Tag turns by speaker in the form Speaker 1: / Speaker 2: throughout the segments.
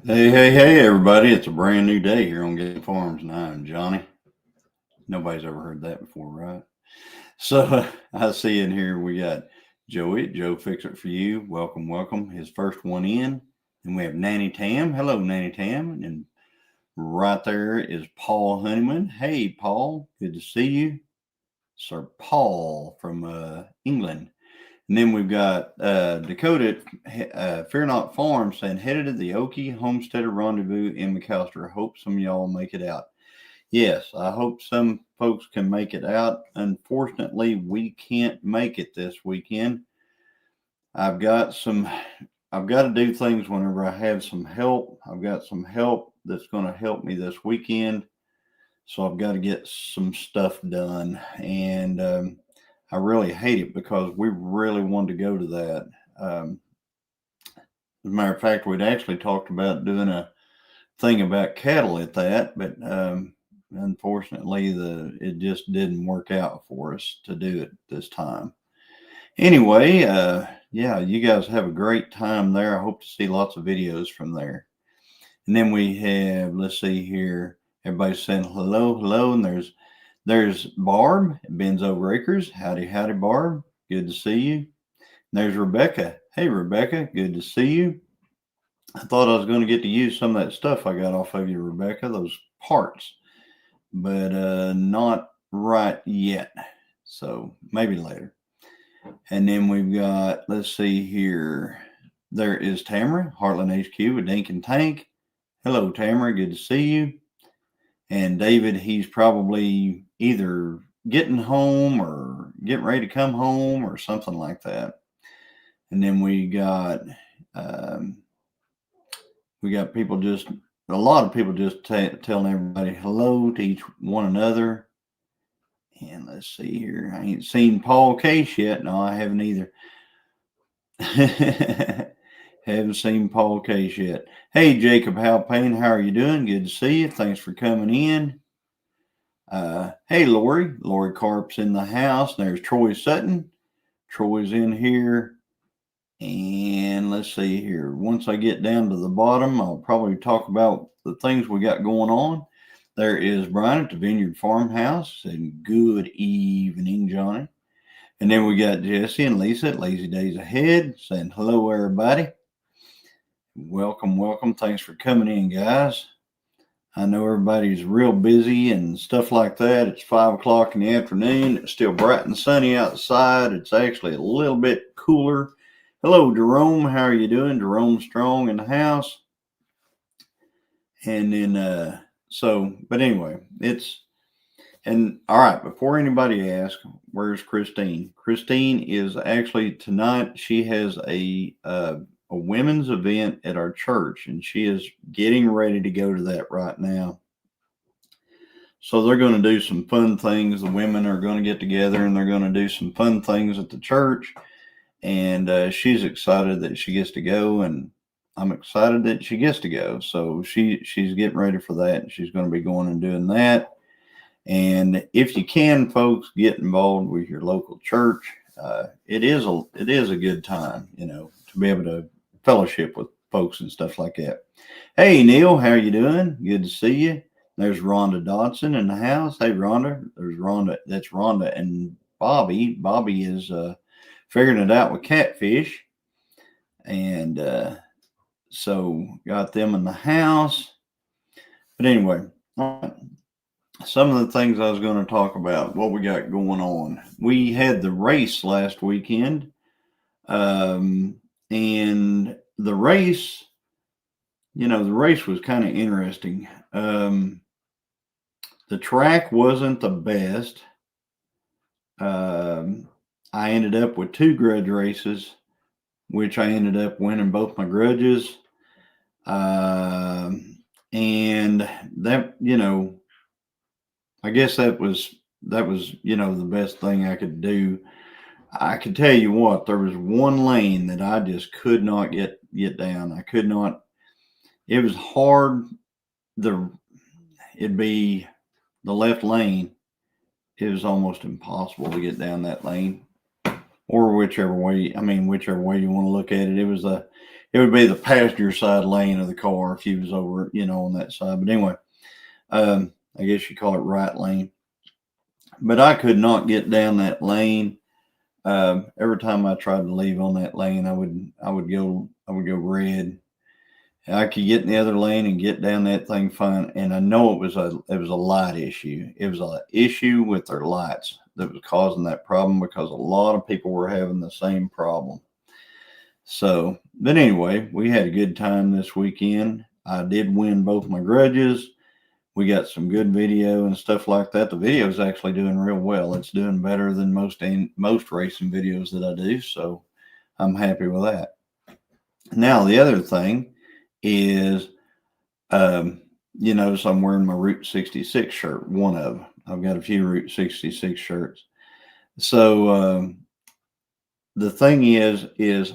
Speaker 1: Hey, everybody. It's a brand new day here on Gilliam Farms, and I'm Johnny. Nobody's ever heard that before, right? So I see in here we got Joey, Joe Fix It For You. Welcome, welcome. His first one in. And we have Nanny Tam. Hello, Nanny Tam. And right there is Paul Honeyman. Hey, Paul. Good to see you. Sir Paul from England. And then we've got Dakota Fear Not Farm saying, headed to the Okie Homesteader Rendezvous in McAllister. Hope some of y'all make it out. Yes, I hope some folks can make it out. Unfortunately, we can't make it this weekend. I've got to do things whenever I have some help. I've got some help that's going to help me this weekend. So I've got to get some stuff done. And I really hate it because we really wanted to go to that. As a matter of fact, we'd actually talked about doing a thing about cattle at that, but unfortunately, it just didn't work out for us to do it this time. Anyway, yeah, you guys have a great time there. I hope to see lots of videos from there. And then we have, let's see here, everybody's saying hello, and there's Barb, Ben's Over Acres. Howdy, Barb. Good to see you. And there's Rebecca. Hey, Rebecca, good to see you. I thought I was going to get to use some of that stuff I got off of you, Rebecca, those parts, but not right yet. So maybe later. And then we've got, let's see here. There is Tamara, Heartland HQ with Dink and Tank. Hello, Tamara. Good to see you. And David, he's probably either getting home or getting ready to come home or something like that. And then we got people a lot of people just telling everybody hello to each one another. And let's see here. I ain't seen Paul Case yet. No, I haven't either. Haven't seen Paul Case yet. Hey, Jacob Halpayne, how are you doing? Good to see you. Thanks for coming in. Hey, Lori. Lori Carp's in the house. There's Troy Sutton. Troy's in here. And let's see here. Once I get down to the bottom, I'll probably talk about the things we got going on. There is Brian at the Vineyard Farmhouse, and good evening, Johnny. And then we got Jesse and Lisa at Lazy Days Ahead saying hello, everybody. Welcome. Thanks for coming in, guys. I know everybody's real busy and stuff like that. It's 5 o'clock in the afternoon. It's still bright and sunny outside. It's actually a little bit cooler. Hello, Jerome. How are you doing? Jerome Strong in the house. And then, but anyway, all right, before anybody asks, where's Christine? Christine is actually tonight. She has a women's event at our church, and she is getting ready to go to that right now. So they're going to do some fun things. The women are going to get together and they're going to do some fun things at the church. And she's excited that she gets to go, and I'm excited that she gets to go. So she's getting ready for that, and she's going to be going and doing that. And if you can, folks, get involved with your local church. It is a good time, to be able to fellowship with folks and stuff like that. Hey, Neil, how are you doing? Good to see you. There's Rhonda Dodson in the house. Hey, Rhonda. There's Rhonda. That's Rhonda and Bobby. Bobby is figuring it out with catfish. And so got them in the house. But anyway, some of the things I was going to talk about, what we got going on. We had the race last weekend. And the race, the race was kind of interesting. The track wasn't the best. I ended up with 2 grudge races, which I ended up winning both my grudges. And that, I guess that was, the best thing I could do. I could tell you what, there was one lane that I just could not get down. I could not. It was hard. It'd be the left lane. It was almost impossible to get down that lane, or whichever way you want to look at it. it would be the passenger side lane of the car if you was over, on that side. But anyway, I guess you call it right lane. But I could not get down that lane. Every time I tried to leave on that lane, I would go red. I could get in the other lane and get down that thing fine. And I know it was a light issue. It was an issue with their lights that was causing that problem, because a lot of people were having the same problem. So, but anyway, we had a good time this weekend. I did win both my grudges. We got some good video and stuff like that. The video is actually doing real well. It's doing better than most racing videos that I do. So I'm happy with that. Now, the other thing is, you notice I'm wearing my Route 66 shirt, one of them. I've got a few Route 66 shirts. So the thing is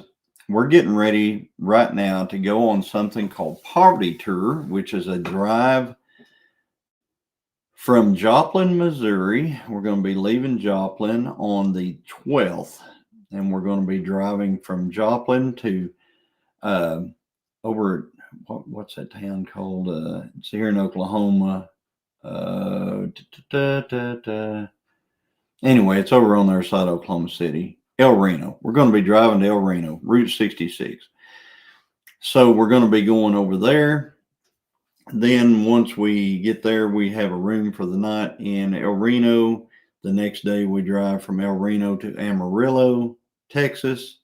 Speaker 1: we're getting ready right now to go on something called Poverty Tour, which is a drive from Joplin, Missouri. We're going to be leaving Joplin on the 12th, and we're going to be driving from Joplin to over what's that town called? It's here in Oklahoma. Anyway, it's over on the other side of Oklahoma City. El Reno. We're going to be driving to El Reno, Route 66. So we're going to be going over there. Then once we get there, we have a room for the night in El Reno. The next day we drive from El Reno to Amarillo, Texas.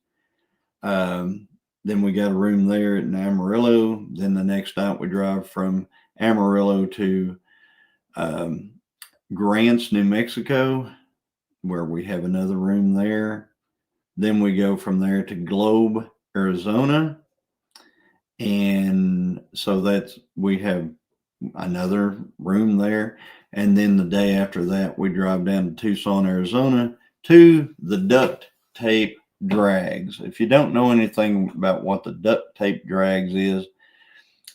Speaker 1: Then we got a room there in Amarillo. Then the next night we drive from Amarillo to Grants, New Mexico, where we have another room there. Then we go from there to Globe, Arizona. And so we have another room there. And then the day after that, we drive down to Tucson, Arizona to the duct tape drags. If you don't know anything about what the duct tape drags is,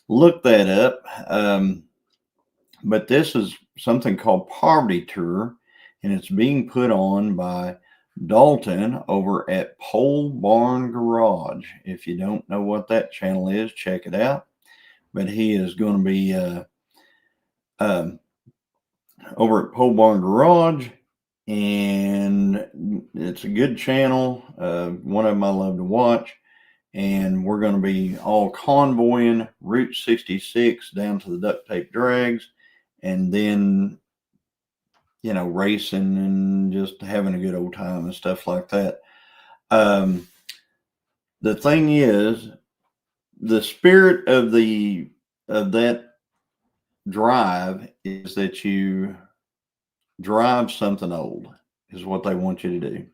Speaker 1: look that up. But this is something called Poverty Tour, and it's being put on by Dalton over at Pole Barn Garage. If you don't know what that channel is, check it out. But he is going to be over at Pole Barn Garage, and it's a good channel. One of them I love to watch. And we're going to be all convoying Route 66 down to the duct tape drags, and then, racing and just having a good old time and stuff like that. The thing is, the spirit of that drive is that you drive something old, is what they want you to do.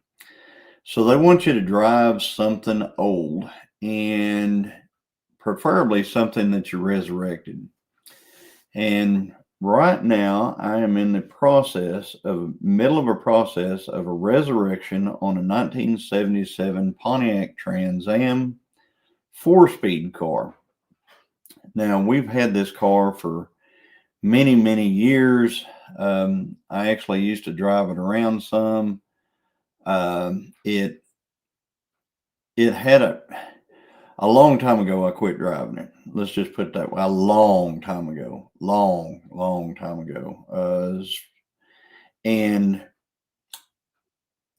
Speaker 1: So they want you to drive something old, and preferably something that you resurrected. And right now I am in the middle of a process of a resurrection on a 1977 Pontiac Trans Am 4-speed car. Now, we've had this car for many, many years. I actually used to drive it around some. It had a long time ago, I quit driving it. Let's just put it that way. A long time ago. Long time ago. And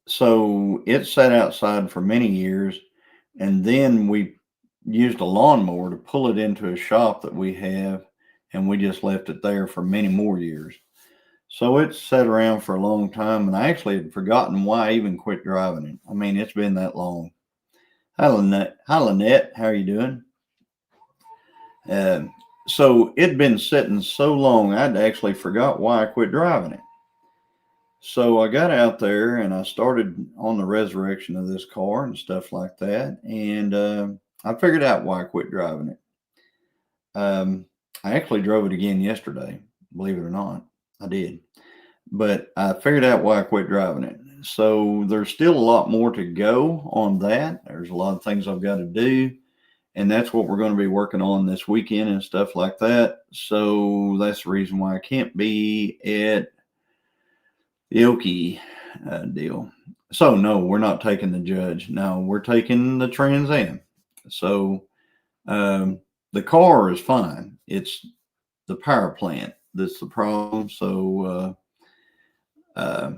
Speaker 1: so it sat outside for many years. And then we used a lawnmower to pull it into a shop that we have. And we just left it there for many more years. So it sat around for a long time. And I actually had forgotten why I even quit driving it. I mean, it's been that long. Hi, Lynette. How are you doing? So it'd been sitting so long, I'd actually forgot why I quit driving it. So I got out there and I started on the resurrection of this car and stuff like that. And I figured out why I quit driving it. I actually drove it again yesterday, believe it or not. I did. But I figured out why I quit driving it. So there's still a lot more to go on that. There's a lot of things I've got to do. And that's what we're going to be working on this weekend and stuff like that. So that's the reason why I can't be at the Okie deal. So no, we're not taking the Judge. No, we're taking the Trans Am. So The car is fine. It's the power plant that's the problem. Uh,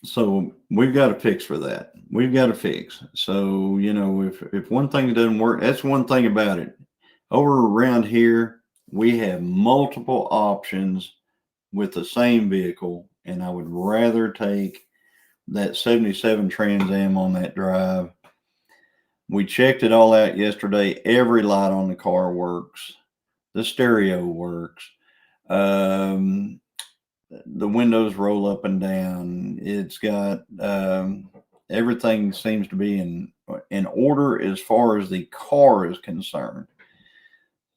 Speaker 1: so we've got a fix for that. We've got a fix. So, if one thing doesn't work, that's one thing about it. Over around here, we have multiple options with the same vehicle, and I would rather take that 77 Trans Am on that drive. We checked it all out yesterday. Every light on the car works. The stereo works. The windows roll up and down. It's got everything seems to be in order as far as the car is concerned.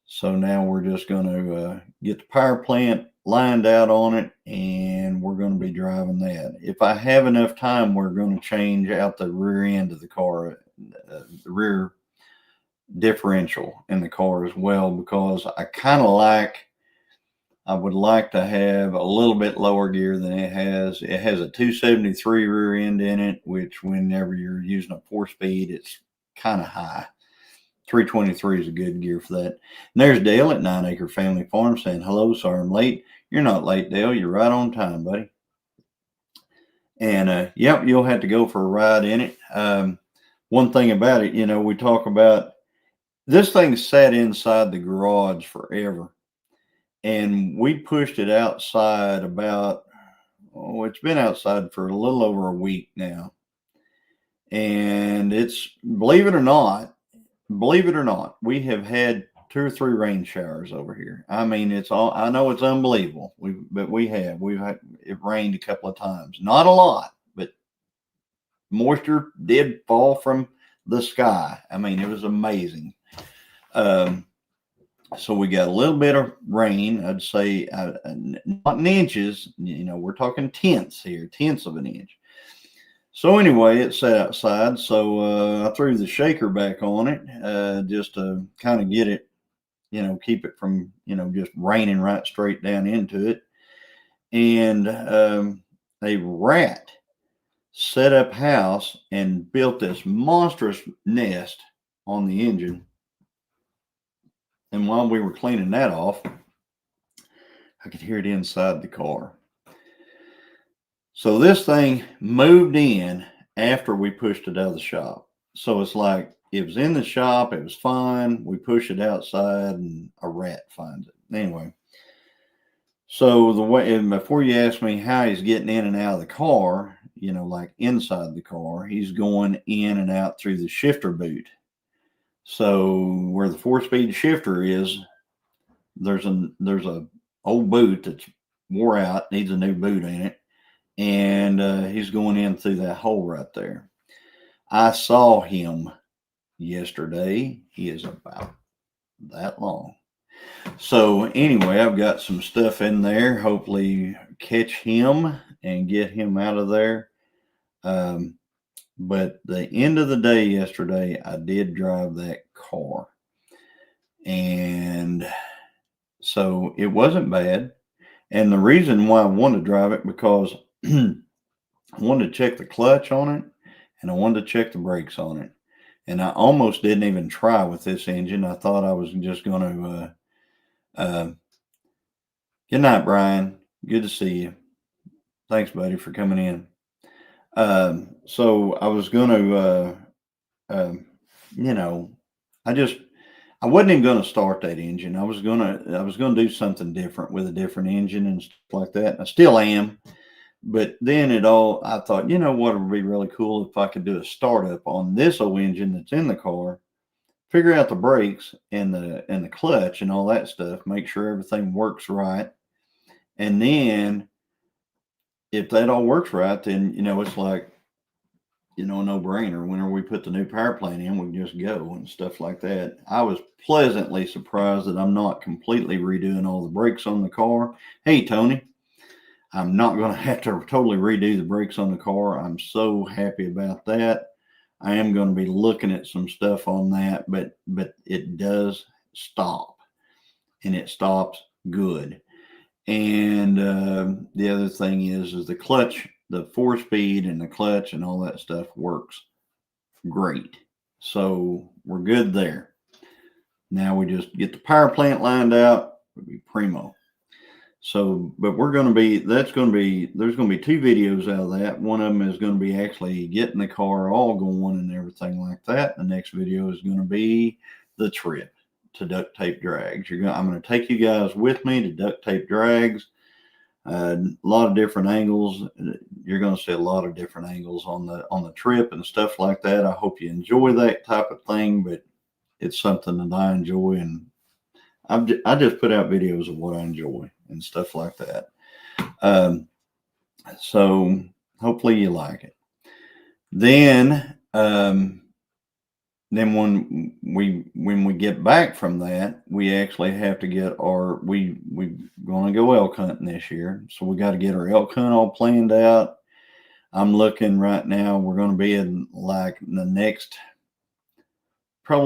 Speaker 1: So now we're just going to get the power plant lined out on it, and we're going to be driving that. If I have enough time, we're going to change out the rear end of the car, the rear differential in the car as well, because I would like to have a little bit lower gear than it has. It has a 273 rear end in it, which whenever you're using a 4-speed, it's kind of high. 323 is a good gear for that. And there's Dale at 9 Acre Family Farm saying, hello, sorry I'm late. You're not late, Dale. You're right on time, buddy. And yep, you'll have to go for a ride in it. One thing about it, we talk about this thing sat inside the garage forever. And we pushed it outside it's been outside for a little over a week now. And it's, believe it or not, we have had 2 or 3 rain showers over here. I mean, I know it's unbelievable. We've had it rained a couple of times. Not a lot, but moisture did fall from the sky. I mean, it was amazing. So we got a little bit of rain. I'd say not in inches. We're talking tenths of an inch. So anyway, it sat outside. So I threw the shaker back on it just to kind of get it, keep it from, just raining right straight down into it. And a rat set up house and built this monstrous nest on the engine. And while we were cleaning that off, I could hear it inside the car. So this thing moved in after we pushed it out of the shop. So it's like it was in the shop, it was fine. We push it outside and a rat finds it. Anyway, so before you ask me how he's getting in and out of the car, like inside the car, he's going in and out through the shifter boot. So where the 4-speed shifter is, there's a old boot that's wore out, needs a new boot in it, and he's going in through that hole right there. I saw him yesterday. He is about that long. So anyway, I've got some stuff in there. Hopefully catch him and get him out of there. But the end of the day yesterday, I did drive that car. And so it wasn't bad. And the reason why I wanted to drive it, because I wanted to check the clutch on it and I wanted to check the brakes on it. And I almost didn't even try with this engine. I thought I was just going to, good night, Brian. Good to see you. Thanks, buddy, for coming in. So I was going to, I wasn't even going to start that engine. I was going to do something different with a different engine and stuff like that. I still am. But then I thought, what would be really cool if I could do a startup on this old engine that's in the car, figure out the brakes and the clutch and all that stuff, make sure everything works right. And then if that all works right, then, it's like, a no-brainer. Whenever we put the new power plant in, we can just go and stuff like that. I was pleasantly surprised that I'm not completely redoing all the brakes on the car. Hey, Tony, I'm not going to have to totally redo the brakes on the car. I'm so happy about that. I am going to be looking at some stuff on that, but it does stop, and it stops good. And the other thing is the clutch, the 4-speed and the clutch and all that stuff works great. So we're good there. Now we just get the power plant lined out. It'll be primo. So, but there's going to be 2 videos out of that. One of them is going to be actually getting the car all going and everything like that. The next video is going to be the trip to duct tape drags. I'm going to take you guys with me to duct tape drags. A lot of different angles. You're going to see a lot of different angles on the trip and stuff like that. I hope you enjoy that type of thing, but it's something that I enjoy, and I just put out videos of what I enjoy and stuff like that. So hopefully you like it. Then when we get back from that, we actually have to get we're going to go elk hunting this year. So we got to get our elk hunt all planned out. I'm looking right now, we're going to be in like the next, I've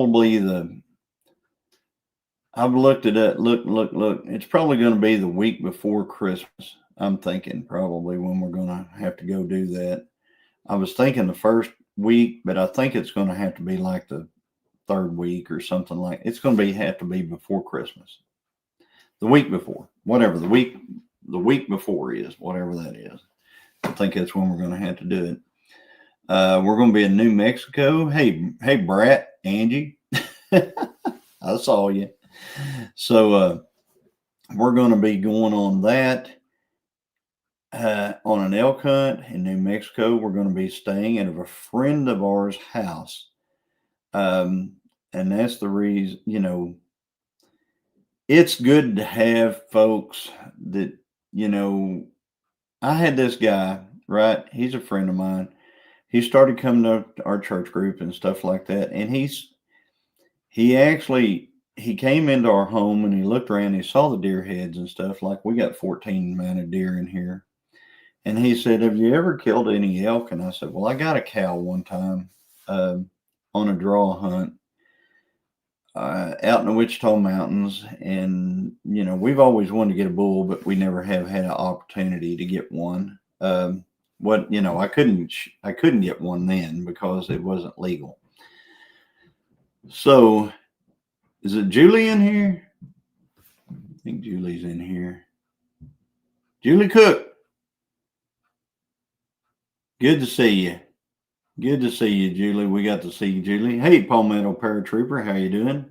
Speaker 1: looked it up. Look. It's probably going to be the week before Christmas. I'm thinking probably when we're going to have to go do that. I was thinking the first week, but I think it's going to have to be like the 3rd week or something like. It's going to have to be before Christmas. The week before, whatever the week before is, whatever that is. I think that's when we're going to have to do it. We're going to be in New Mexico. Hey, Brat, Angie, I saw you. So we're going to be going on that. On an elk hunt in New Mexico. We're going to be staying at a friend of ours' house. And that's the reason, it's good to have folks that, I had this guy, right? He's a friend of mine. He started coming to our church group and stuff like that. And he came into our home and he looked around, he saw the deer heads and stuff. Like, we got 14 mounted deer in here. And he said, have you ever killed any elk? And I said, well, I got a cow one time on a draw hunt out in the Wichita Mountains. And, we've always wanted to get a bull, but we never have had an opportunity to get one. I couldn't get one then because it wasn't legal. So is it Julie in here? I think Julie's in here. Julie Cook. Good to see you. Good to see you, Julie. We got to see you, Julie. Hey, Palmetto Paratrooper, how you doing?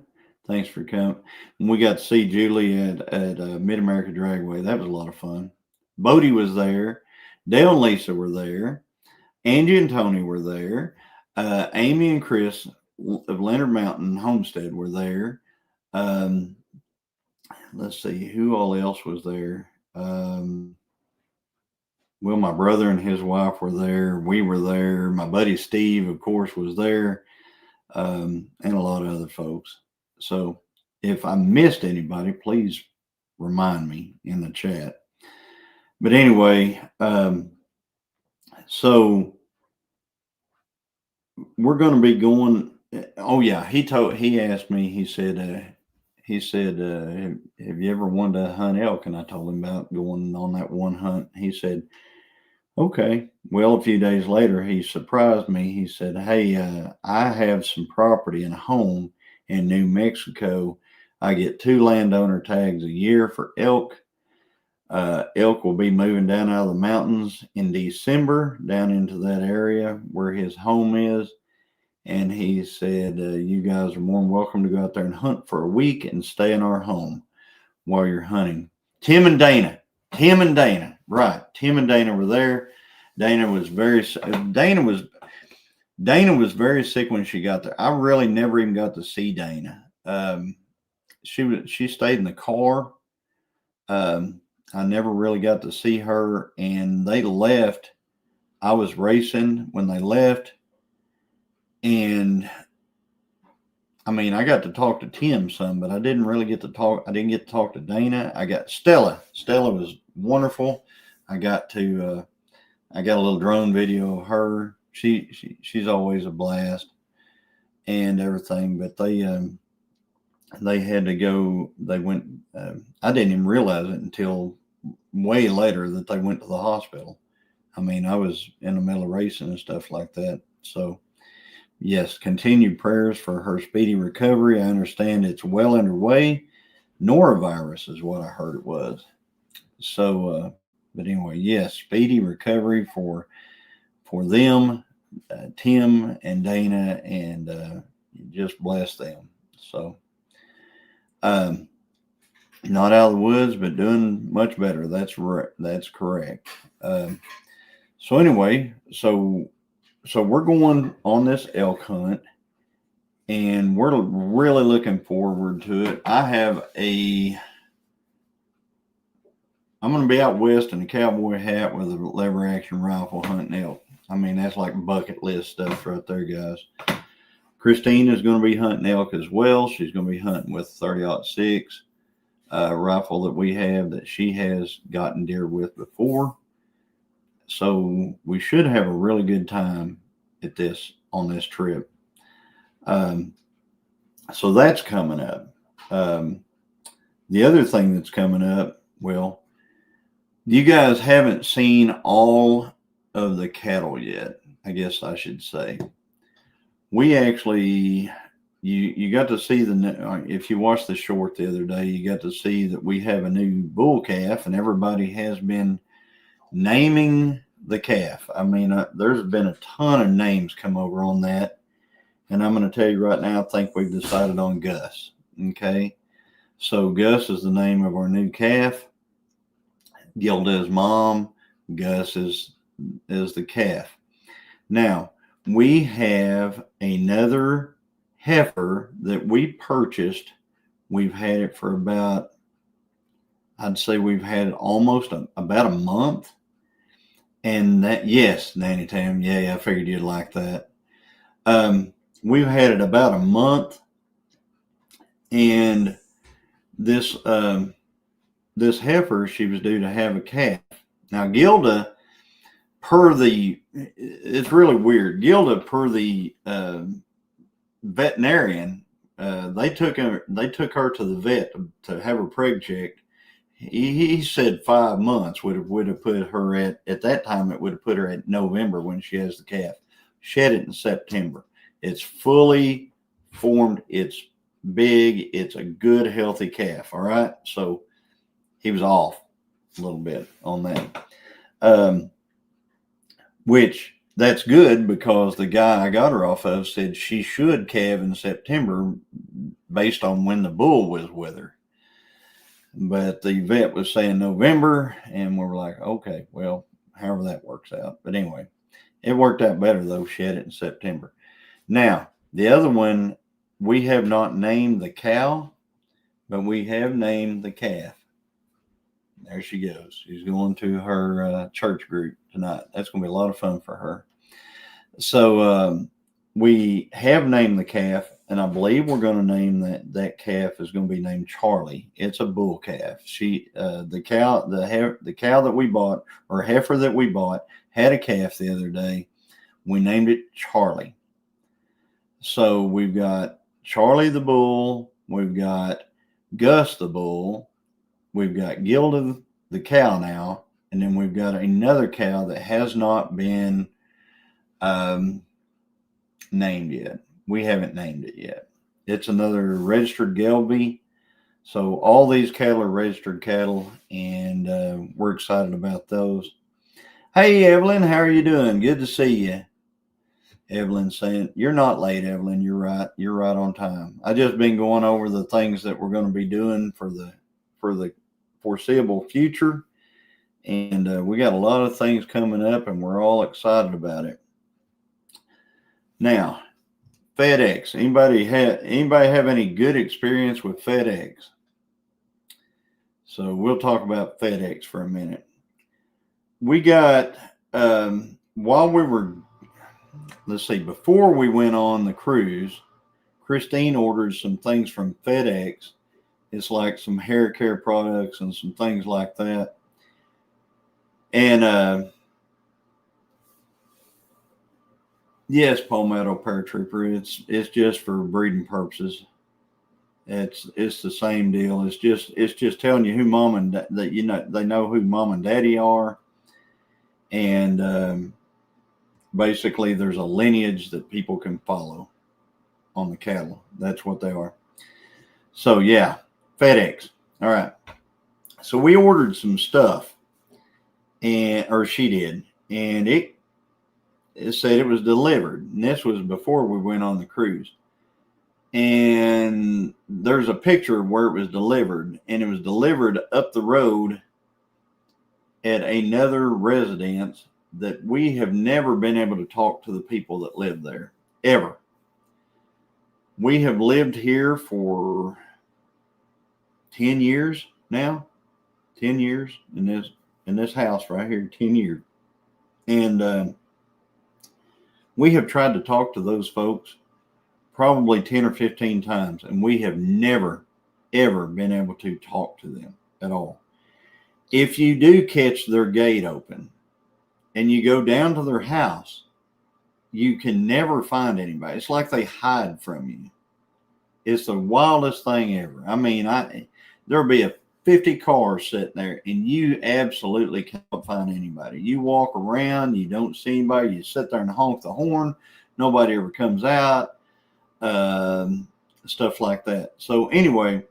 Speaker 1: Thanks for coming. We got to see Julie at Mid-America Dragway. That was a lot of fun. Bodie was there. Dale and Lisa were there. Angie and Tony were there. Amy and Chris of Leonard Mountain Homestead were there. Let's see, who all else was there? Well, my brother and his wife were there. We were there. My buddy Steve, of course, was there, and a lot of other folks. So if I missed anybody, please remind me in the chat. But anyway, so we're going to be going. Oh yeah, he asked me. He said, have you ever wanted to hunt elk? And I told him about going on that one hunt. He said, okay. Well, a few days later, he surprised me. He said, hey, I have some property and a home in New Mexico. I get 2 landowner tags a year for elk. Elk will be moving down out of the mountains in December, down into that area where his home is. And he said, you guys are more than welcome to go out there and hunt for a week and stay in our home while you're hunting. Tim and Dana, right. Tim and Dana were there. Dana was very sick when she got there. I really never even got to see Dana. She stayed in the car. I never really got to see her, and they left. I was racing when they left. And I mean, I got to talk to Tim some, but I didn't really get to talk. I didn't get to talk to Dana. I got Stella. Stella was wonderful. I got a little drone video of her. She's always a blast and everything, but they had to go. They went, I didn't even realize it until way later that they went to the hospital. I mean, I was in the middle of racing and stuff like that. So, Yes, continued prayers for her speedy recovery. I understand it's well underway. Norovirus is what I heard it was. So, but anyway, yes, speedy recovery for them, Tim and Dana, and just bless them. So, um, not out of the woods, but doing much better. That's correct. So anyway, so we're going on this elk hunt, and we're really looking forward to it. I'm going to be out west in a cowboy hat with a lever action rifle hunting elk. I mean, that's like bucket list stuff right there, guys. Christine is going to be hunting elk as well. She's going to be hunting with 30-06 rifle that we have that she has gotten deer with before. So we should have a really good time on this trip. So that's coming up. The other thing that's coming up, well, you guys haven't seen all of the cattle yet, I guess I should say. We actually, you got to see if you watched the short the other day, you got to see that we have a new bull calf, and everybody has been naming the calf. I mean, there's been a ton of names come over on that. And I'm going to tell you right now, I think we've decided on Gus. Okay. So Gus is the name of our new calf. Gilda's mom. Gus is the calf. Now, we have another heifer that we purchased. We've had it for I'd say we've had it almost about a month. And that, yes, Nanny Tam, yeah, I figured you'd like that. We've had it about a month, and this heifer, she was due to have a calf. Now, Gilda, it's really weird. Gilda, per the veterinarian, they took her to the vet to have her preg checked. He said 5 months would have put her at that time. It would have put her at November when she has the calf. She had it in September. It's fully formed. It's big. It's a good, healthy calf. All right. So he was off a little bit on that. Which that's good, because the guy I got her off of said she should calve in September based on when the bull was with her. But the vet was saying November, and we were like, okay, well, however that works out. But anyway, it worked out better, though. She had it in September. Now, the other one, we have not named the cow, but we have named the calf. There she goes. She's going to her church group tonight. That's going to be a lot of fun for her. So we have named the calf, and I believe we're going to name that calf is going to be named Charlie. It's a bull calf. The cow that we bought, or heifer that we bought, had a calf the other day. We named it Charlie. So we've got Charlie the bull, we've got Gus the bull, we've got Gilda the cow now, and then we've got another cow that has not been named yet. We haven't named it yet. It's another registered Gelby. So all these cattle are registered cattle, and we're excited about those. Hey, Evelyn, how are you doing? Good to see you. Evelyn saying, you're not late, Evelyn. You're right. You're right on time. I just been going over the things that we're going to be doing for the foreseeable future. And we got a lot of things coming up, and we're all excited about it. Now, FedEx. Anybody have any good experience with FedEx? So we'll talk about FedEx for a minute. We got, before we went on the cruise, Christine ordered some things from FedEx. It's like some hair care products and some things like that. And yes, Palmetto Paratrooper. It's just for breeding purposes. It's the same deal. It's just telling you who mom and that they know who mom and daddy are, and Basically, there's a lineage that people can follow on the cattle. That's what they are. So yeah, FedEx. All right. So we ordered some stuff, or she did, and it said it was delivered. And this was before we went on the cruise. And there's a picture where it was delivered, and it was delivered up the road at another residence that we have never been able to talk to the people that live there ever. We have lived here for 10 years now. 10 years in this house right here, 10 years. And we have tried to talk to those folks probably 10 or 15 times, and we have never, ever been able to talk to them at all. If you do catch their gate open and you go down to their house, you can never find anybody. It's like they hide from you. It's the wildest thing ever. I mean, there'll be 50 cars sitting there, and you absolutely can't find anybody. You walk around, you don't see anybody. You sit there and honk the horn. Nobody ever comes out. Stuff like that. So anyway,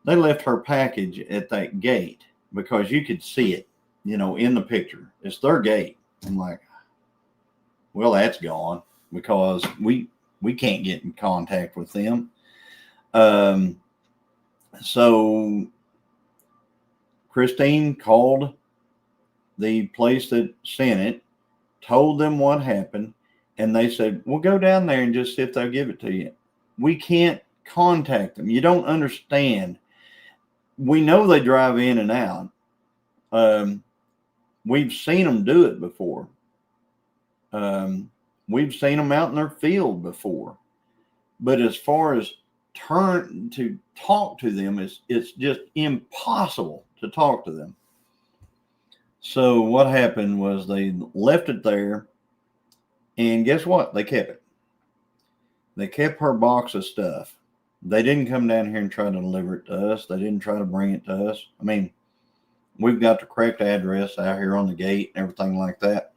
Speaker 1: they left her package at that gate because you could see it, in the picture. It's their gate. I'm like, well, that's gone because we can't get in contact with them. So Christine called the place that sent it, told them what happened, and they said, well, go down there and just see if they'll give it to you. We can't contact them. You don't understand. We know they drive in and out. We've seen them do it before. We've seen them out in their field before. But as far as turn to talk to them, it's just impossible to talk to them. So what happened was they left it there, and guess what? They kept it. They kept her box of stuff. They didn't come down here and try to deliver it to us. They didn't try to bring it to us. I mean, we've got the correct address out here on the gate and everything like that.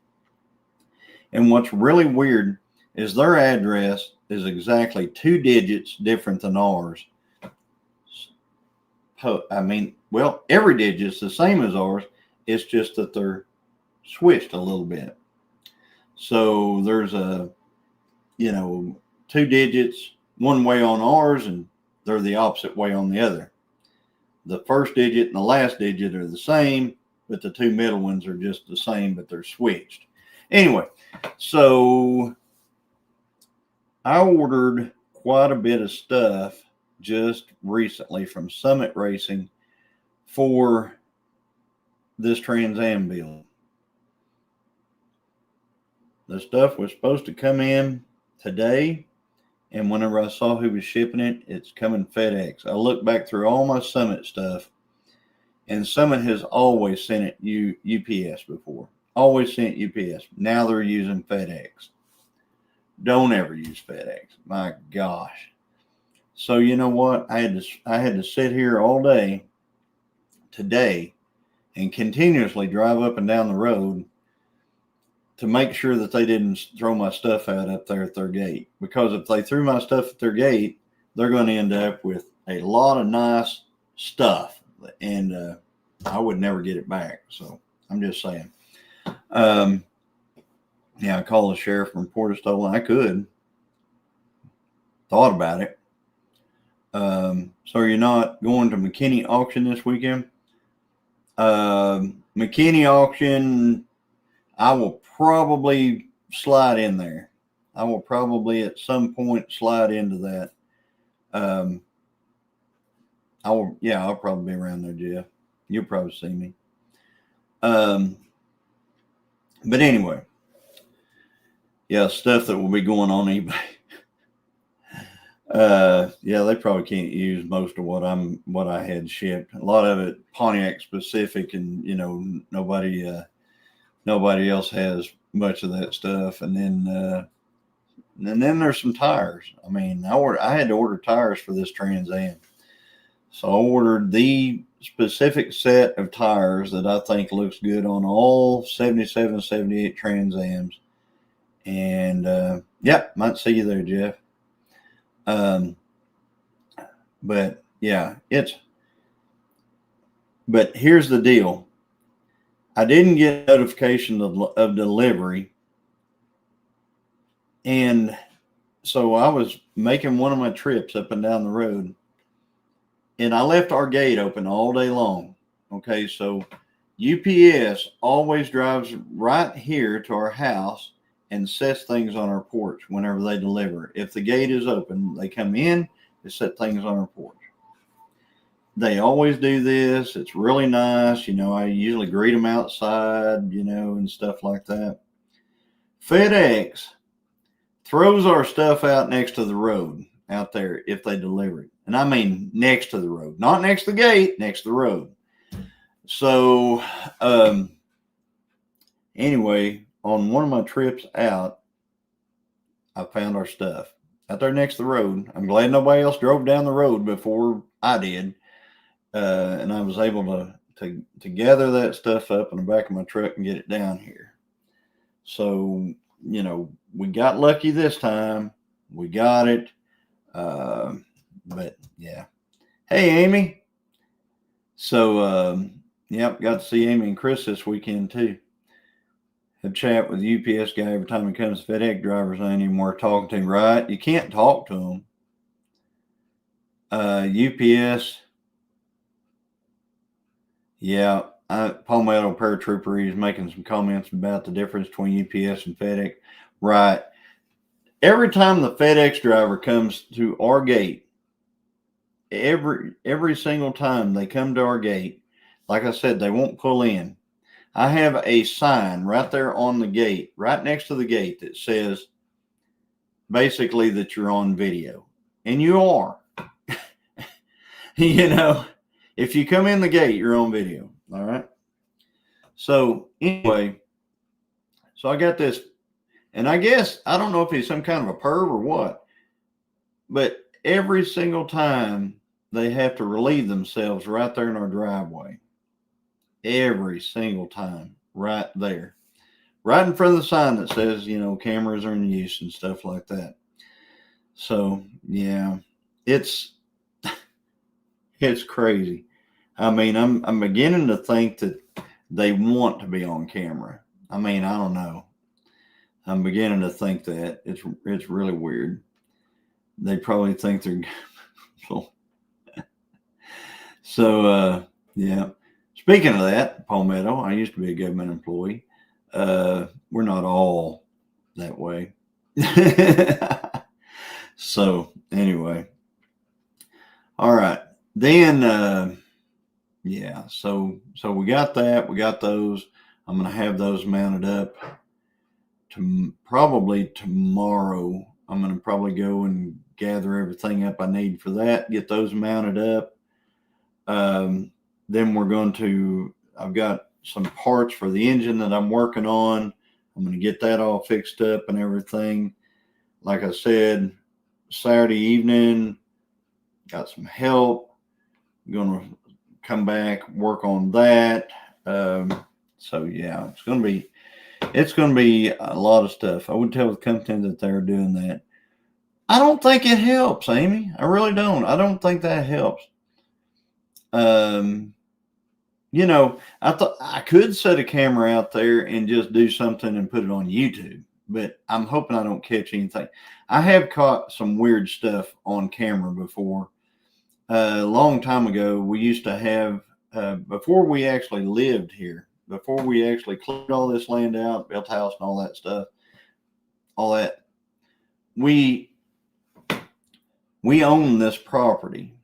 Speaker 1: And what's really weird is their address is exactly 2 digits different than ours. I mean, well, every digit's the same as ours. It's just that they're switched a little bit. So there's 2 digits one way on ours, and they're the opposite way on the other. The first digit and the last digit are the same, but the 2 middle ones are just the same, but they're switched. Anyway, so I ordered quite a bit of stuff just recently from Summit Racing for this Trans Am build. The stuff was supposed to come in today, and whenever I saw who was shipping it, it's coming FedEx. I looked back through all my Summit stuff, and Summit has always sent it UPS before. Always sent UPS. Now they're using FedEx. Don't ever use FedEx. My gosh. So you know what? I had to sit here all day today and continuously drive up and down the road to make sure that they didn't throw my stuff out up there at their gate. Because if they threw my stuff at their gate, they're going to end up with a lot of nice stuff, and I would never get it back. So I'm just saying. Yeah, I called the sheriff from Porterstole. I could. Thought about it. So you're not going to McKinney auction this weekend? McKinney auction, I will probably slide in there. I will probably at some point slide into that. I'll probably be around there, Jeff. You'll probably see me. But anyway, yeah, stuff that will be going on eBay. They probably can't use most of what I had shipped. A lot of it Pontiac specific, and nobody else has much of that stuff. And then there's some tires. I mean, I had to order tires for this Trans Am. So I ordered the specific set of tires that I think looks good on all 77, 78 Trans Ams. And yeah, might see you there, Jeff. But yeah, but here's the deal. I didn't get notification of delivery. And so I was making one of my trips up and down the road, and I left our gate open all day long. Okay, so UPS always drives right here to our house and sets things on our porch whenever they deliver. If the gate is open, they come in, they set things on our porch. They always do this. It's really nice. I usually greet them outside, and stuff like that. FedEx throws our stuff out next to the road out there if they deliver it. And I mean next to the road, not next to the gate, next to the road. So, anyway, on one of my trips out, I found our stuff out there next to the road. I'm glad nobody else drove down the road before I did. And I was able to gather that stuff up in the back of my truck and get it down here. So, we got lucky this time. We got it. But yeah. Hey, Amy. So, yep, got to see Amy and Chris this weekend too. Have chat with the UPS guy every time he comes. FedEx drivers ain't even worth talking to, right? You can't talk to them. UPS. Yeah, Palmetto Paratrooper, he's making some comments about the difference between UPS and FedEx. Right. Every time the FedEx driver comes to our gate, every single time they come to our gate, like I said, they won't pull in. I have a sign right there on the gate, right next to the gate, that says basically that you're on video. And you are. If you come in the gate, you're on video. All right. So anyway, so I got this, and I guess, I don't know if he's some kind of a perv or what, but every single time they have to relieve themselves right there in our driveway. Every single time, right there. Right in front of the sign that says, cameras are in use and stuff like that. So, yeah, it's crazy. I mean, I'm beginning to think that they want to be on camera. I mean, I don't know. I'm beginning to think that it's really weird. They probably think they're so. Yeah. Speaking of that, Palmetto, I used to be a government employee. We're not all that way. So anyway, all right. Then, yeah. So we got that. We got those. I'm going to have those mounted up probably tomorrow. I'm going to probably go and gather everything up I need for that, get those mounted up. Then I've got some parts for the engine that I'm working on. I'm going to get that all fixed up and everything. Like I said, Saturday evening, got some help. I'm going to come back, work on that. So yeah, it's going to be a lot of stuff. I would tell the company that they're doing that. I don't think it helps, Amy. I really don't. I don't think that helps. I thought I could set a camera out there and just do something and put it on YouTube, but I'm hoping I don't catch anything. I have caught some weird stuff on camera before. A long time ago, we used to have, before we actually lived here, before we actually cleared all this land out, built a house and all that stuff, we owned this property,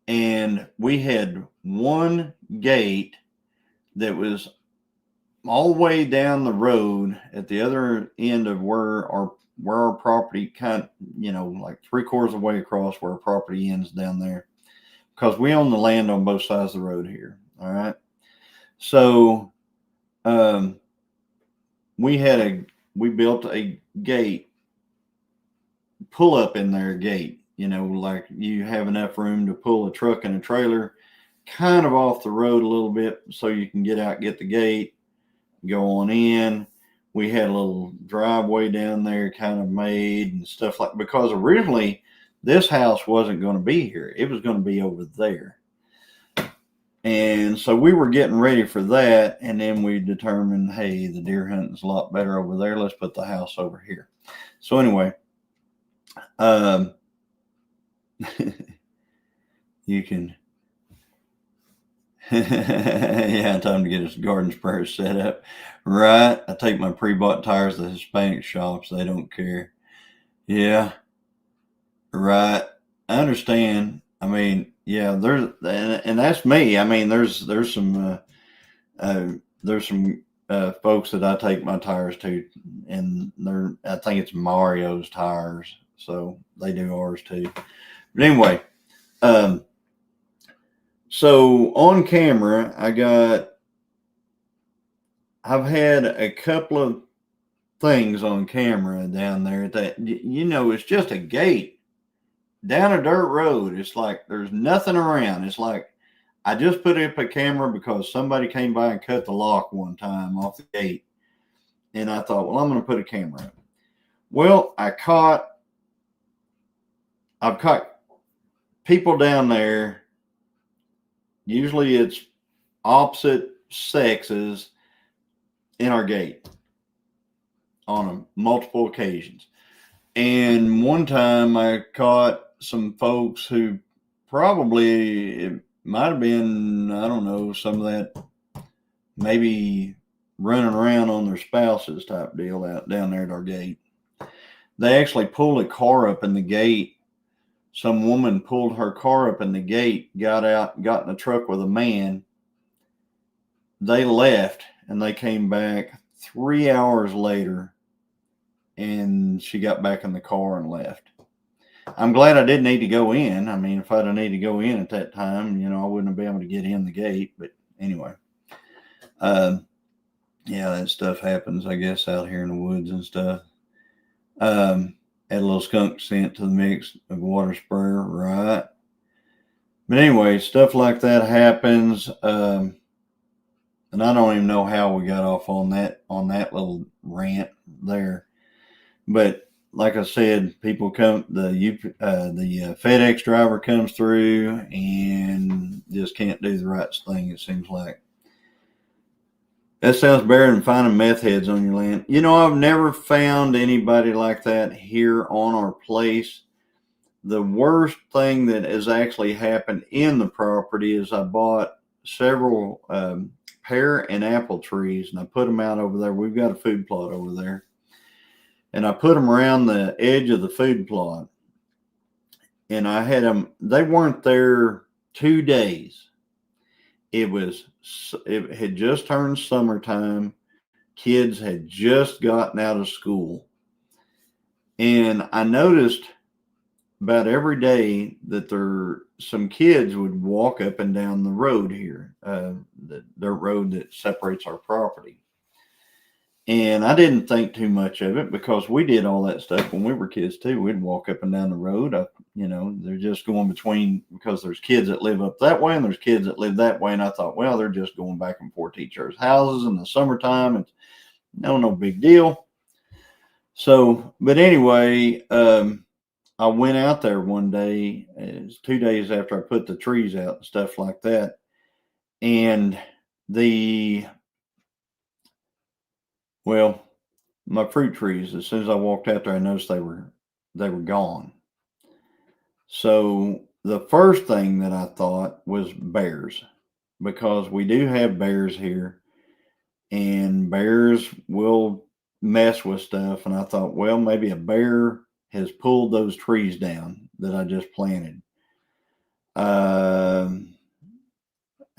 Speaker 1: and we had one gate that was all the way down the road at the other end of where our property kind of, like 3/4 of the way across where our property ends down there, because we own the land on both sides of the road here. All right. So, we built a gate, pull up in their gate, like you have enough room to pull a truck and a trailer kind of off the road a little bit so you can get out, get the gate, go on in. we had a little driveway down there kind of made and stuff like, because originally this house wasn't going to be here. It was going to be over there. And so we were getting ready for that. And then we determined, hey, the deer hunting's a lot better over there. Let's put the house over here. So anyway, you can, yeah, time to get his garden sprayer set up. Right. I take my pre-bought tires to the Hispanic shops. They don't care. Yeah. Right. I understand. I mean, yeah, and that's me. I mean, there's some folks that I take my tires to, and I think it's Mario's tires, so they do ours too. But anyway, so on camera, I've had a couple of things on camera down there that, it's just a gate down a dirt road. It's like there's nothing around. It's like I just put up a camera because somebody came by and cut the lock one time off the gate. And I thought, well, I'm going to put a camera up. Well, I've caught people down there. Usually it's opposite sexes in our gate on multiple occasions. And one time I caught some folks who probably, it might have been, I don't know, some of that maybe running around on their spouses type deal out down there at our gate. They actually pulled a car up in the gate. Some woman pulled her car up in the gate, got out, got in a truck with a man. They left and they came back 3 hours later, and she got back in the car and left. I'm glad I didn't need to go in. I mean, if I'd have needed to go in at that time, I wouldn't have been able to get in the gate. But anyway, yeah, that stuff happens, I guess, out here in the woods and stuff. Add a little skunk scent to the mix of water sprayer, right? But anyway, stuff like that happens. And I don't even know how we got off on that little rant there. But like I said, people come, the FedEx driver comes through and just can't do the right thing, it seems like. That sounds better than finding meth heads on your land. I've never found anybody like that here on our place. The worst thing that has actually happened in the property is I bought several pear and apple trees, and I put them out over there. We've got a food plot over there. And I put them around the edge of the food plot. And I had them, they weren't there 2 days. It had just turned summertime. Kids had just gotten out of school. And I noticed about every day that some kids would walk up and down the road here, the dirt road that separates our property. And I didn't think too much of it because we did all that stuff when we were kids too. We'd walk up and down the road. They're just going between, because there's kids that live up that way and there's kids that live that way. And I thought, well, they're just going back and forth to each other's houses in the summertime. It's no big deal. So, but anyway, I went out there one day. It was 2 days after I put the trees out and stuff like that. And my fruit trees, as soon as I walked out there, I noticed they were gone. So the first thing that I thought was bears, because we do have bears here, and bears will mess with stuff. And I thought, well, maybe a bear has pulled those trees down that I just planted.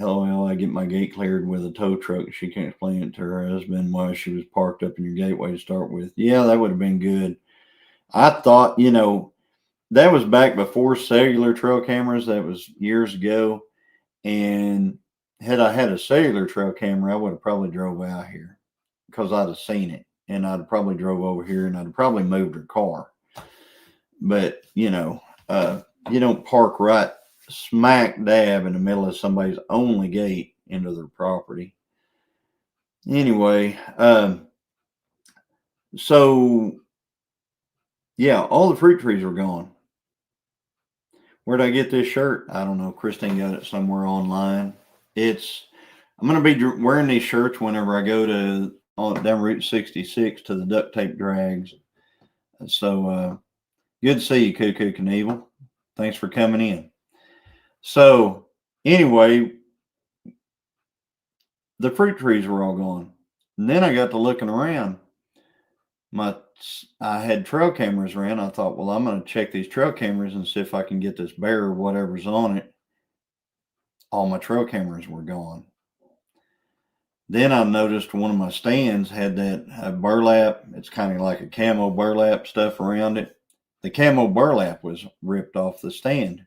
Speaker 1: LOL, I get my gate cleared with a tow truck. She can't explain it to her husband why she was parked up in your gateway to start with. Yeah, that would have been good. I thought, that was back before cellular trail cameras. That was years ago. And had I had a cellular trail camera, I would have probably drove out here because I'd have seen it. And I'd have probably drove over here and I'd have probably moved her car. But, you don't park right smack dab in the middle of somebody's only gate into their property. Anyway, So yeah, all the fruit trees were gone. Where'd I get this shirt? I don't know. Christine got it somewhere online. I'm going to be wearing these shirts whenever I go to down Route 66 to the duct tape drags. So good to see you, Cuckoo Knievel. Thanks for coming in. So anyway, the fruit trees were all gone. And then I got to looking around. I had trail cameras around. I thought, well, I'm going to check these trail cameras and see if I can get this bear or whatever's on it. All my trail cameras were gone. Then I noticed one of my stands had that burlap. It's kind of like a camo burlap stuff around it. The camo burlap was ripped off the stand.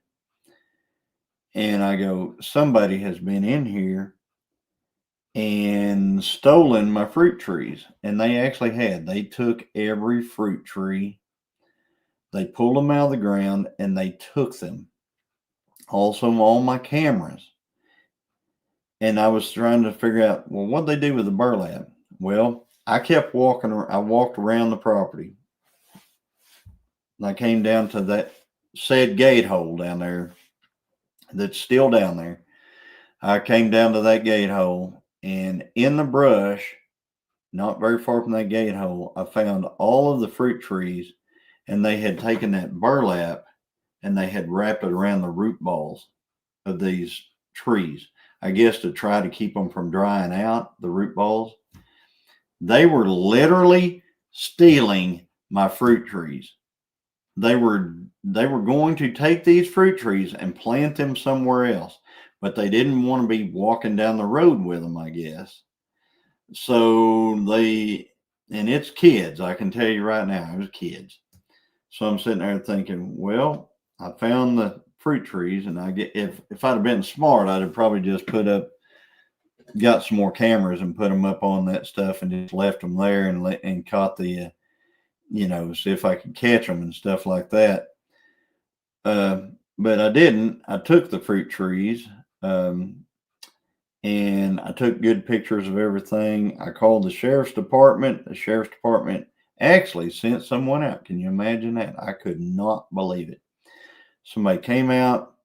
Speaker 1: And I go, somebody has been in here and stolen my fruit trees. And they actually had. They took every fruit tree. They pulled them out of the ground and they took them. Also, all my cameras. And I was trying to figure out, well, what'd they do with the burlap? Well, I kept walking. I walked around the property. And I came down to that said gate hole down there that's still down there. I came down to that gate hole, and in the brush, not very far from that gate hole, I found all of the fruit trees, and they had taken that burlap and they had wrapped it around the root balls of these trees. I guess to try to keep them from drying out, the root balls. They were literally stealing my fruit trees. They were going to take these fruit trees and plant them somewhere else, but they didn't want to be walking down the road with them, I guess. So and it's kids, I can tell you right now, it was kids. So I'm sitting there thinking, well, I found the fruit trees, and if I'd have been smart, I'd have probably just got some more cameras and put them up on that stuff and just left them there and caught the, see if I could catch them and stuff like that. But I didn't. I took the fruit trees, and I took good pictures of everything. I called the sheriff's department. The sheriff's department actually sent someone out. Can you imagine that? I could not believe it. Somebody came out.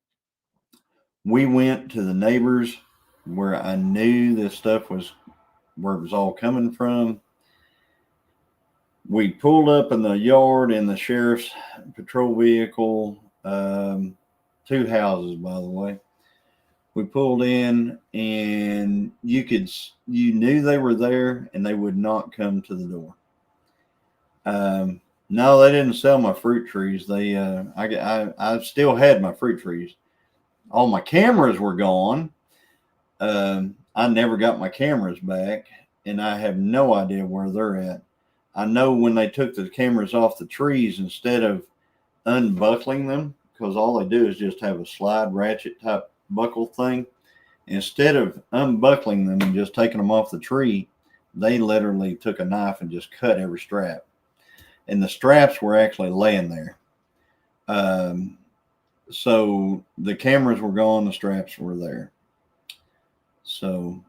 Speaker 1: We went to the neighbors where I knew this stuff was, where it was all coming from. We pulled up in the yard in the sheriff's patrol vehicle, 2 houses, by the way. We pulled in, and you knew they were there, and they would not come to the door. No, they didn't sell my fruit trees. I still had my fruit trees. All my cameras were gone. I never got my cameras back, and I have no idea where they're at. I know when they took the cameras off the trees, instead of unbuckling them, because all they do is just have a slide ratchet type buckle thing, instead of unbuckling them and just taking them off the tree, they literally took a knife and just cut every strap. And the straps were actually laying there. So the cameras were gone, the straps were there. So,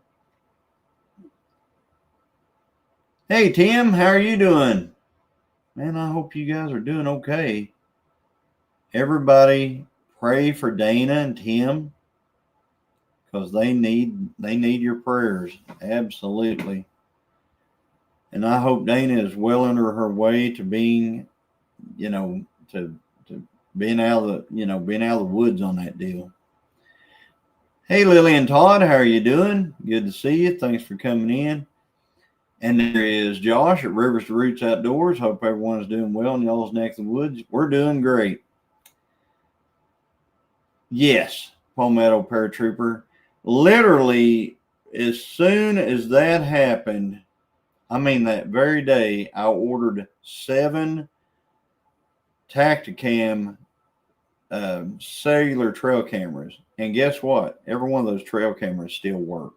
Speaker 1: hey, Tim, how are you doing? Man, I hope you guys are doing okay. Everybody pray for Dana and Tim, because they need your prayers. Absolutely. And I hope Dana is well under her way to being, to being out of the woods on that deal. Hey, Lily and Todd, how are you doing? Good to see you. Thanks for coming in. And there is Josh at Rivers to Roots Outdoors. Hope everyone is doing well in y'all's neck of the woods. We're doing great. Yes, Palmetto Paratrooper. Literally, as soon as that happened, I mean, that very day, I ordered 7 Tacticam cellular trail cameras. And guess what? Every one of those trail cameras still work.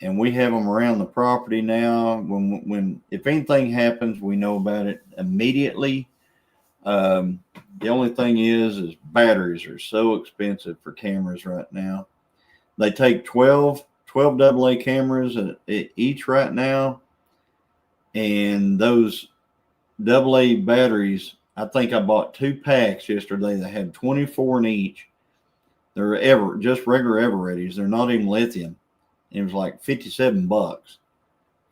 Speaker 1: And we have them around the property now. If anything happens, we know about it immediately. The only thing is batteries are so expensive for cameras right now. They take 12 AA cameras each right now. And those AA batteries. I think I bought 2 packs yesterday that had 24 in each. They're just regular Evereadys. They're not even lithium. It was like $57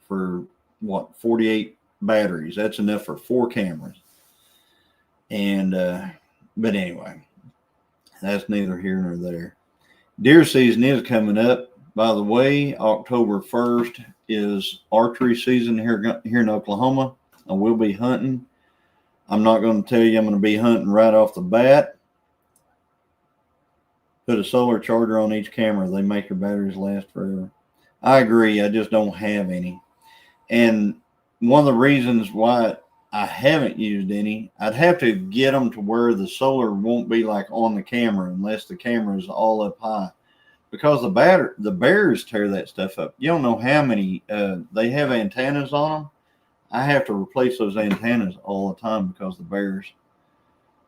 Speaker 1: for what, 48 batteries. That's enough for 4 cameras. And but anyway, that's neither here nor there. Deer season is coming up. By the way, October 1st is archery season here in Oklahoma. I will be hunting. I'm not going to tell you I'm going to be hunting right off the bat. Put a solar charger on each camera. They make your batteries last forever. I agree. I just don't have any. And one of the reasons why I haven't used any, I'd have to get them to where the solar won't be like on the camera unless the camera is all up high. Because the bears tear that stuff up. You don't know how many, they have antennas on them. I have to replace those antennas all the time because the bears.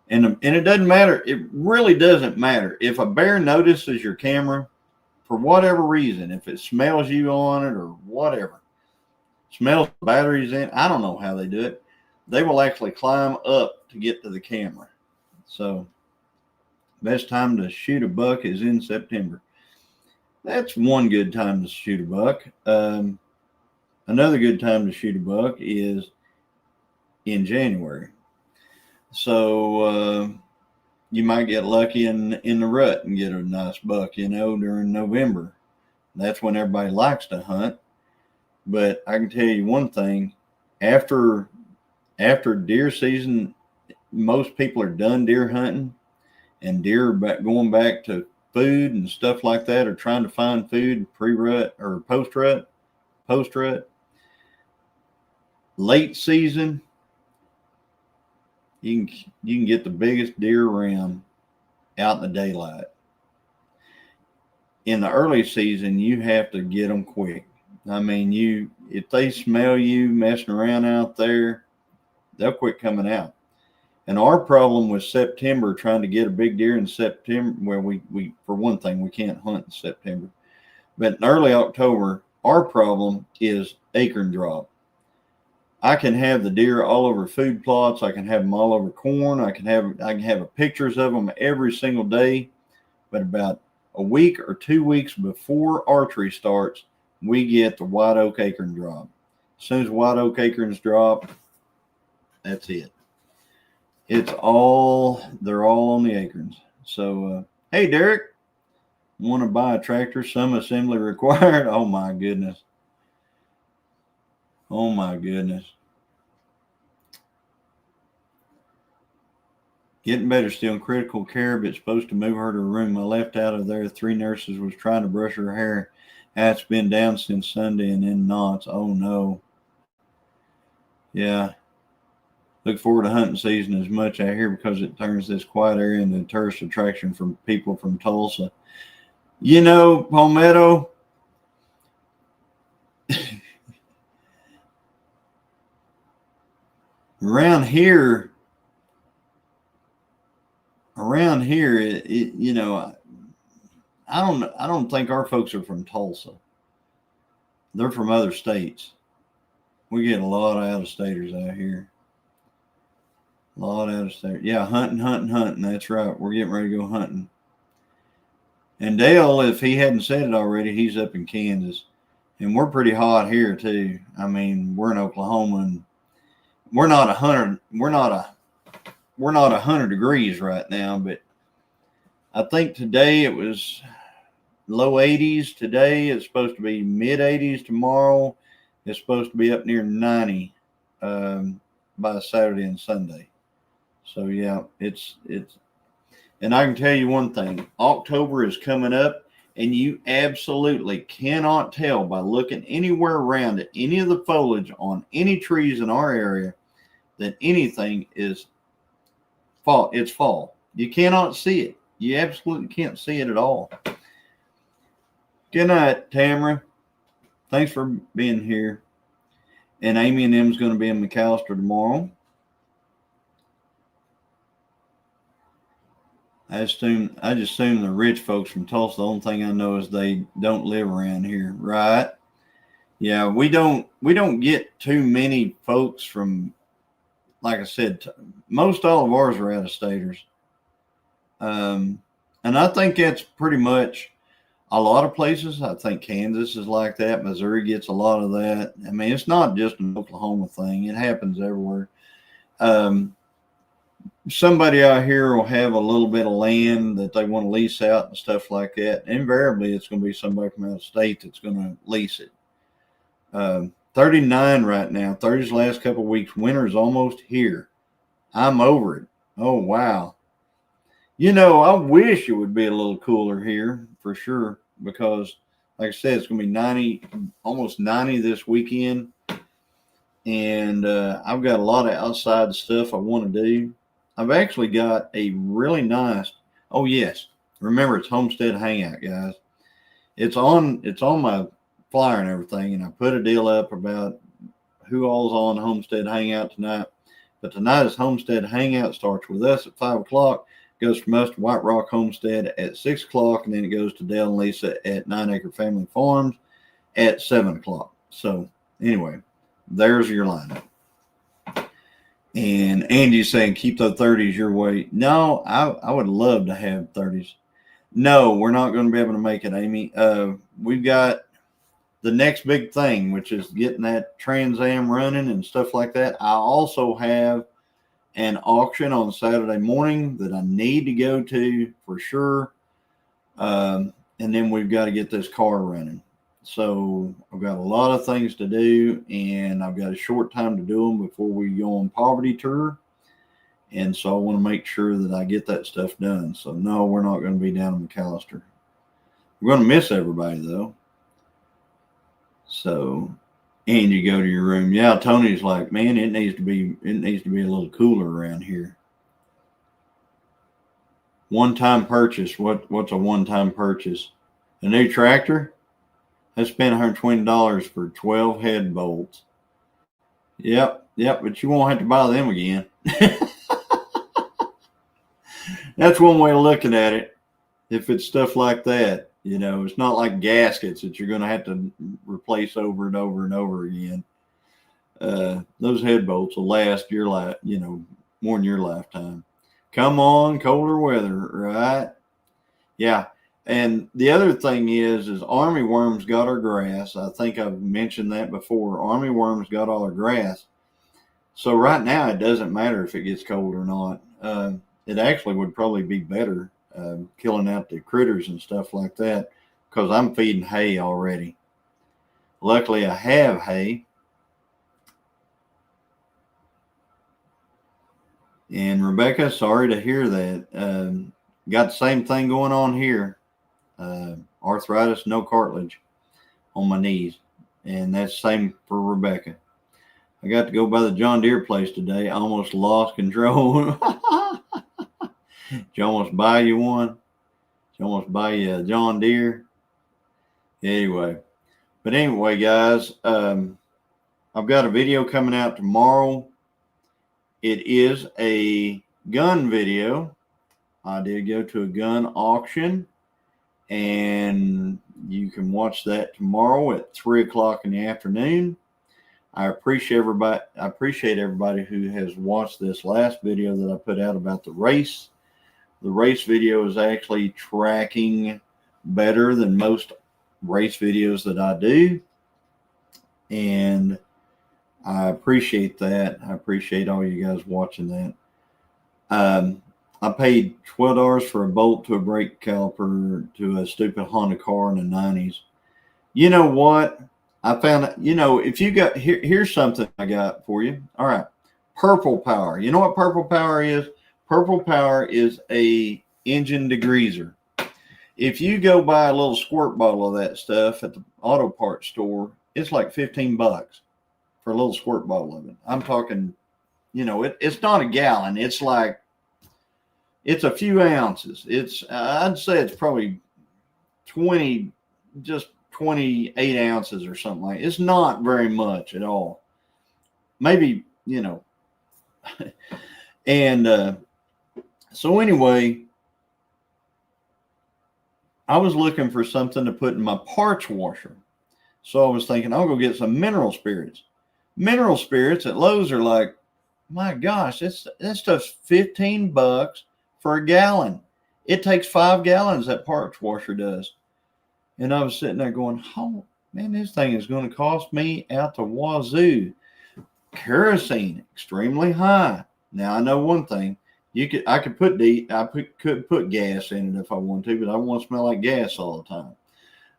Speaker 1: And it doesn't matter. It really doesn't matter. If a bear notices your camera, for whatever reason, if it smells you on it or whatever, smells the batteries in, I don't know how they do it. They will actually climb up to get to the camera. So, best time to shoot a buck is in September. That's one good time to shoot a buck. Another good time to shoot a buck is in January. So you might get lucky in the rut and get a nice buck, during November. That's when everybody likes to hunt. But I can tell you one thing, after deer season, most people are done deer hunting, and deer are going back to food and stuff like that, or trying to find food pre-rut or post-rut. Late season, you can get the biggest deer around out in the daylight. In the early season, you have to get them quick. I mean, if they smell you messing around out there, they'll quit coming out. And our problem with September, trying to get a big deer in September, well, we for one thing, we can't hunt in September. But in early October, our problem is acorn drop. I can have the deer all over food plots. I can have them all over corn. I can have pictures of them every single day. But about a week or 2 weeks before archery starts, we get the white oak acorn drop. As soon as white oak acorns drop, that's it. They're all on the acorns. So, hey, Derek, want to buy a tractor? Some assembly required. Oh my goodness. Getting better still in critical care, but supposed to move her to a room. I left out of there. 3 nurses was trying to brush her hair. That's been down since Sunday and in knots. Oh no. Yeah. Look forward to hunting season as much out here because it turns this quiet area into a tourist attraction from people from Tulsa. Palmetto, around here, I don't think our folks are from Tulsa. They're from other states. We get a lot of out-of-staters out here. A lot out of state. Yeah, hunting. That's right. We're getting ready to go hunting. And Dale, if he hadn't said it already, he's up in Kansas. And we're pretty hot here too. I mean, we're in Oklahoma and we're not 100 degrees right now, but I think today it was low 80s today. It's supposed to be mid 80s tomorrow. It's supposed to be up near 90 by Saturday and Sunday. So yeah, it's and I can tell you one thing, October is coming up and you absolutely cannot tell by looking anywhere around at any of the foliage on any trees in our area that anything is fall. It's fall. You cannot see it. You absolutely can't see it at all. Good night, Tamara. Thanks for being here. And Amy and them's going to be in McAllister tomorrow. I just assume the rich folks from Tulsa. The only thing I know is they don't live around here, right? Yeah, we don't get too many folks from like I said, most all of ours are out of staters. And I think that's pretty much a lot of places. I think Kansas is like that. Missouri gets a lot of that. I mean, it's not just an Oklahoma thing. It happens everywhere. Somebody out here will have a little bit of land that they want to lease out and stuff like that. Invariably, it's going to be somebody from out of state that's going to lease it. 39 right now. 30's the last couple of weeks. Winter's almost here. I'm over it. Oh, wow. You know, I wish it would be a little cooler here for sure because, like I said, it's going to be 90, almost 90 this weekend. And I've got a lot of outside stuff I want to do. I've actually got a really nice, oh, yes. Remember, it's Homestead Hangout, guys. It's on my flyer and everything, and I put a deal up about who all's on Homestead Hangout tonight. But tonight is Homestead Hangout. Starts with us at 5 o'clock. Goes from us to White Rock Homestead at 6 o'clock, and then it goes to Dale and Lisa at 9 Acre Family Farms at 7 o'clock. So, anyway, there's your lineup. And Angie's saying, keep those 30s your way. No, I would love to have 30s. No, we're not going to be able to make it, Amy. We've got the next big thing, which is getting that Trans Am running and stuff like that. I also have an auction on Saturday morning that I need to go to for sure. And then we've got to get this car running. So I've got a lot of things to do, and I've got a short time to do them before we go on poverty tour. And so I want to make sure that I get that stuff done. So no, we're not going to be down in McAllister. We're going to miss everybody though. So, and you go to your room. Yeah, Tony's like, man, it needs to be a little cooler around here. One-time purchase. What's a one-time purchase? A new tractor? I spent $120 for 12 head bolts. Yep, but you won't have to buy them again. That's one way of looking at it. If it's stuff like that, you know, it's not like gaskets that you're going to have to replace over and over and over again. Those head bolts will last your life, you know, more than your lifetime. Come on, colder weather, right? Yeah. And the other thing is army worms got our grass. I think I've mentioned that before. Army worms got all our grass. So right now it doesn't matter if it gets cold or not. It actually would probably be better killing out the critters and stuff like that because I'm feeding hay already. Luckily I have hay. And Rebecca, sorry to hear that. Got the same thing going on here. Arthritis, no cartilage on my knees. And that's the same for Rebecca. I got to go by the John Deere place today. I almost lost control. Did you almost buy you one? Did you almost buy you a John Deere? Anyway. But anyway, guys, I've got a video coming out tomorrow. It is a gun video. I did go to a gun auction. And you can watch that tomorrow at 3 o'clock in the afternoon. I appreciate everybody who has watched this last video that I put out about the race. The race video is actually tracking better than most race videos that I do. And I appreciate that. I appreciate all you guys watching that. I paid $12 for a bolt to a brake caliper to a stupid Honda car in the 90s. You know what? I found, you know, if you got, here's something I got for you. All right. Purple Power. You know what Purple Power is? Purple Power is a engine degreaser. If you go buy a little squirt bottle of that stuff at the auto parts store, it's like $15 for a little squirt bottle of it. I'm talking, you know, it's not a gallon. It's like, it's a few ounces. I'd say it's probably 28 ounces or something like that. It's not very much at all. Maybe, you know. And so anyway, I was looking for something to put in my parts washer. So I was thinking, I'll go get some mineral spirits. Mineral spirits at Lowe's are like My gosh, that stuff's $15 for a gallon. It takes 5 gallons, that parts washer does. And I was sitting there going, oh, man, this thing is going to cost me out the wazoo. Kerosene, extremely high. Now, I know one thing. I could put gas in it if I want to, but I don't want to smell like gas all the time.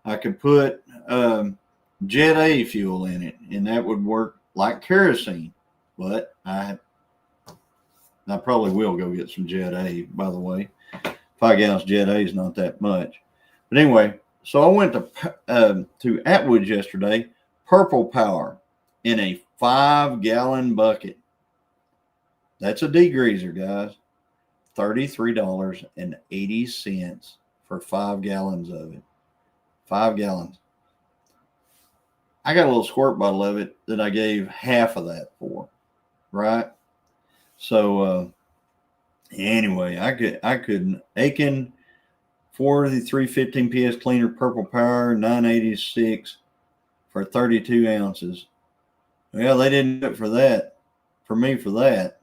Speaker 1: I could put Jet A fuel in it, and that would work like kerosene. But I probably will go get some Jet A, by the way. 5 gallons Jet A is not that much. But anyway, so I went to Atwood's yesterday, Purple Power in a 5-gallon bucket. That's a degreaser, guys. $33.80 for 5 gallons of it. 5 gallons. I got a little squirt bottle of it that I gave half of that for, right? So anyway, I could Aiken 4315 PS cleaner Purple Power 986 for 32 ounces. Well, they didn't do it for that. For me, for that.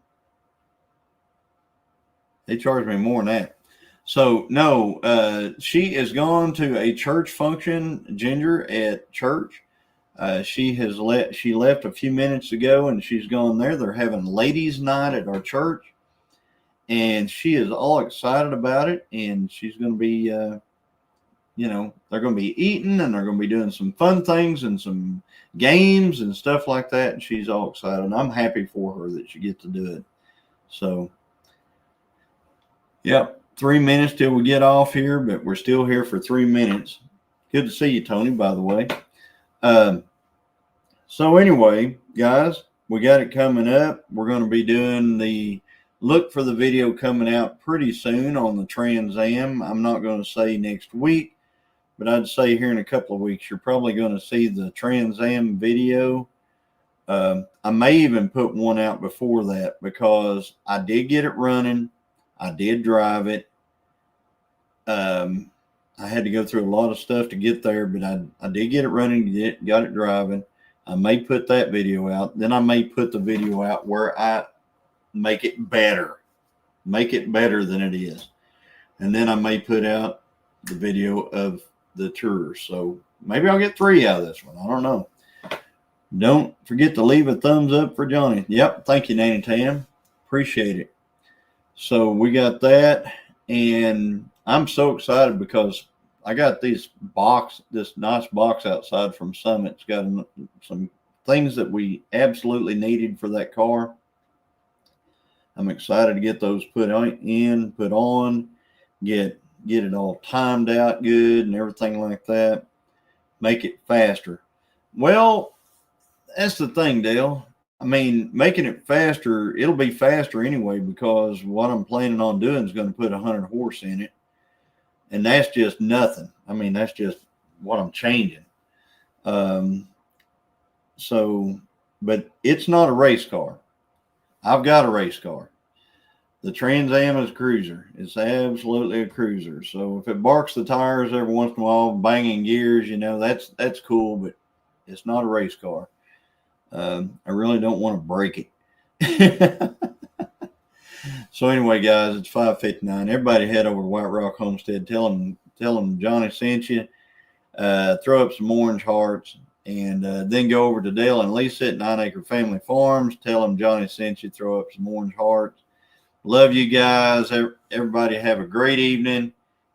Speaker 1: They charged me more than that. So no, she is gone to a church function, Ginger, at church. She left a few minutes ago, and she's gone there. They're having ladies' night at our church, and she is all excited about it. And she's going to be, they're going to be eating, and they're going to be doing some fun things and some games and stuff like that. And she's all excited, and I'm happy for her that she gets to do it. So, yep, 3 minutes till we get off here, but we're still here for 3 minutes. Good to see you, Tony, by the way. So anyway, guys, we got it coming up. We're going to be doing look for the video coming out pretty soon on the Trans Am. I'm not going to say next week, but I'd say here in a couple of weeks, you're probably going to see the Trans Am video. I may even put one out before that because I did get it running. I did drive it. I had to go through a lot of stuff to get there, but I did get it running, got it driving. I may put that video out. Then I may put the video out where I make it better than it is. And then I may put out the video of the tour. So maybe I'll get 3 out of this one. I don't know. Don't forget to leave a thumbs up for Johnny. Yep. Thank you, Nanny Tam. Appreciate it. So we got that. And I'm so excited because I got this nice box outside from Summit. It's got some things that we absolutely needed for that car. I'm excited to get those put on, get it all timed out good and everything like that. Make it faster. Well, that's the thing, Dale. I mean, making it faster, it'll be faster anyway because what I'm planning on doing is going to put 100 horse in it. And that's just nothing. I mean, that's just what I'm changing. But it's not a race car. I've got a race car. The Trans Am is a cruiser. It's absolutely a cruiser. So if it barks the tires every once in a while, banging gears, that's cool, but it's not a race car. I really don't want to break it. So anyway, guys, it's 5:59. Everybody head over to White Rock Homestead. Tell them Johnny sent you. Throw up some orange hearts, and then go over to Dale and Lisa at 9 Acre Family Farms. Tell them Johnny sent you. Throw up some orange hearts. Love you guys. Everybody have a great evening,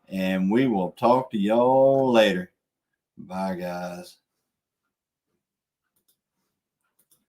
Speaker 1: and we will talk to y'all later. Bye, guys.